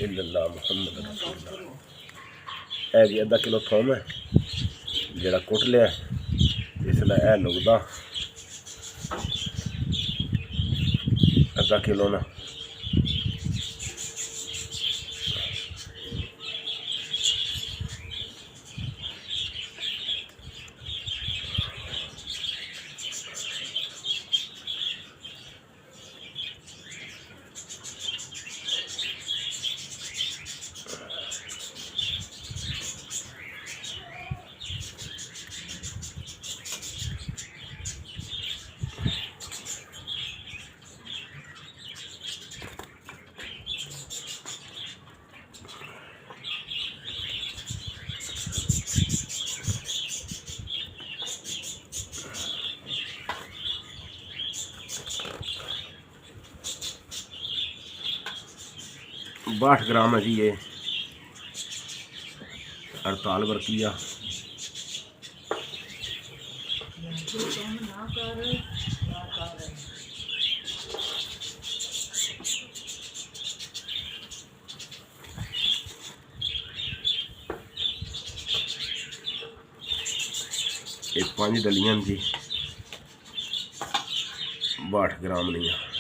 इल्लल्लाह मुहम्मद रसूलुल्लाह। है जी अद्धा किलो थोम है जरा कुट लिया, इसलिए है लुगदा अद्धा किलो ना। बाठ ग्राम है जी ये, 48 बरकिया। ये 5 डलियां जी 62 ग्राम नहीं।